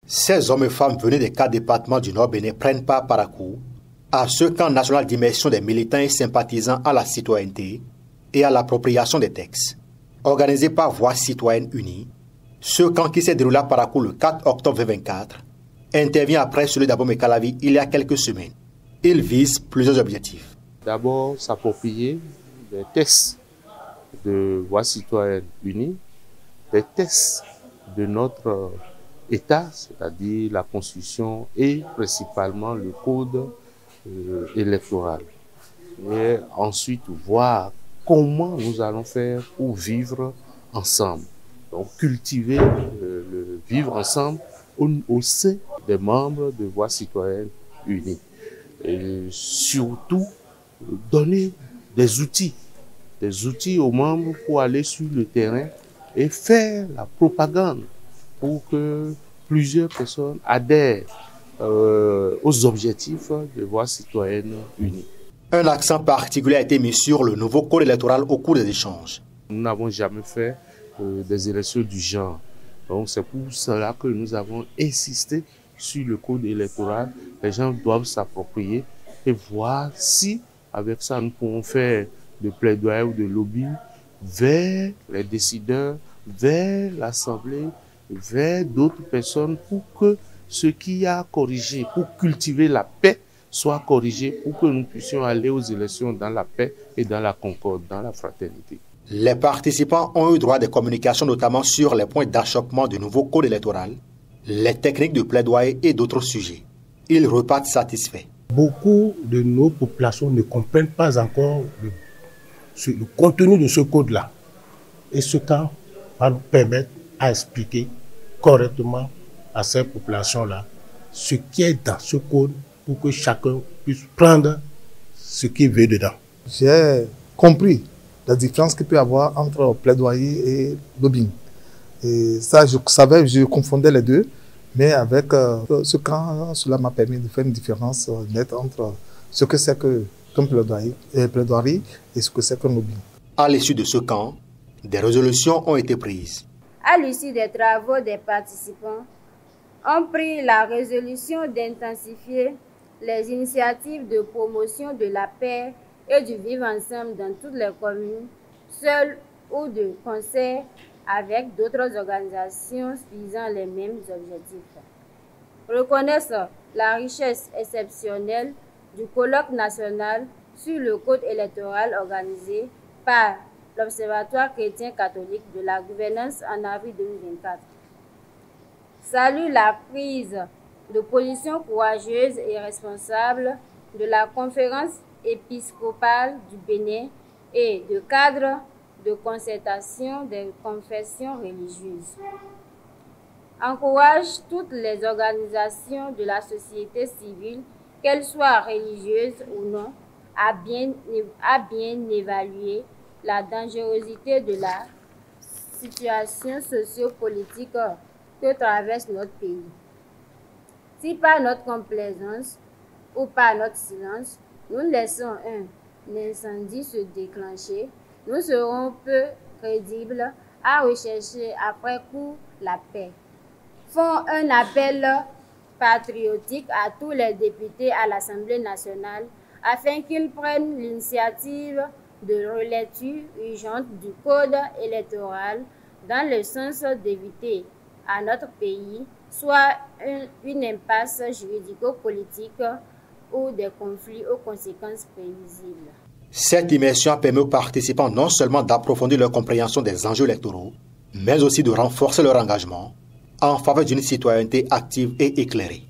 Ces hommes et femmes venus des 4 départements du Nord Bénin prennent part par à coup à ce camp national d'immersion des militants et sympathisants à la citoyenneté et à l'appropriation des textes. Organisé par Voix citoyenne unie, ce camp qui s'est déroulé à Parakou le 4 octobre 2024 intervient après celui d'Abomey Calavi il y a quelques semaines. Il vise plusieurs objectifs. D'abord, s'approprier des textes de Voix citoyenne unie, des textes de notre État, c'est-à-dire la Constitution et principalement le Code électoral. Et ensuite, voir comment nous allons faire pour vivre ensemble. Donc, cultiver le vivre ensemble au sein des membres de Voix citoyenne unie. Et surtout, donner des outils aux membres pour aller sur le terrain et faire la propagande pour que plusieurs personnes adhèrent aux objectifs de Voix citoyenne unie. Un accent particulier a été mis sur le nouveau code électoral au cours des échanges. Nous n'avons jamais fait des élections du genre. Donc c'est pour cela que nous avons insisté sur le code électoral. Les gens doivent s'approprier et voir si, avec ça, nous pouvons faire de plaidoyer ou de lobbying vers les décideurs, vers l'Assemblée, vers d'autres personnes pour que ce qui a corrigé, pour cultiver la paix, soit corrigé pour que nous puissions aller aux élections dans la paix et dans la concorde, dans la fraternité. Les participants ont eu droit à des communications, notamment sur les points d'achoppement du nouveau code électoral, les techniques de plaidoyer et d'autres sujets. Ils repartent satisfaits. Beaucoup de nos populations ne comprennent pas encore le contenu de ce code-là. Et ce camp va nous permettre à expliquer correctement à ces populations-là ce qui est dans ce code pour que chacun puisse prendre ce qu'il veut dedans. J'ai compris la différence qu'il peut y avoir entre plaidoyer et lobbying. Et ça, je confondais les deux, mais avec ce camp, cela m'a permis de faire une différence nette entre ce que c'est qu'un plaidoyer et ce que c'est qu'un lobbying. À l'issue de ce camp, des résolutions ont été prises. À l'issue des travaux des participants, ont pris la résolution d'intensifier les initiatives de promotion de la paix et du vivre ensemble dans toutes les communes, seules ou de concert avec d'autres organisations visant les mêmes objectifs. Reconnaître la richesse exceptionnelle du colloque national sur le code électoral organisé par l'Observatoire chrétien catholique de la gouvernance en avril 2024. Salue la prise de position courageuse et responsable de la conférence épiscopale du Bénin et de cadre de concertation des confessions religieuses. Encourage toutes les organisations de la société civile, qu'elles soient religieuses ou non, à bien évaluer la dangerosité de la situation sociopolitique que traverse notre pays. Si par notre complaisance ou par notre silence, nous laissons un incendie se déclencher, nous serons peu crédibles à rechercher après coup la paix. Font un appel patriotique à tous les députés à l'Assemblée nationale afin qu'ils prennent l'initiative de relecture urgente du code électoral dans le sens d'éviter à notre pays soit une impasse juridico-politique ou des conflits aux conséquences prévisibles. Cette immersion permet aux participants non seulement d'approfondir leur compréhension des enjeux électoraux, mais aussi de renforcer leur engagement en faveur d'une citoyenneté active et éclairée.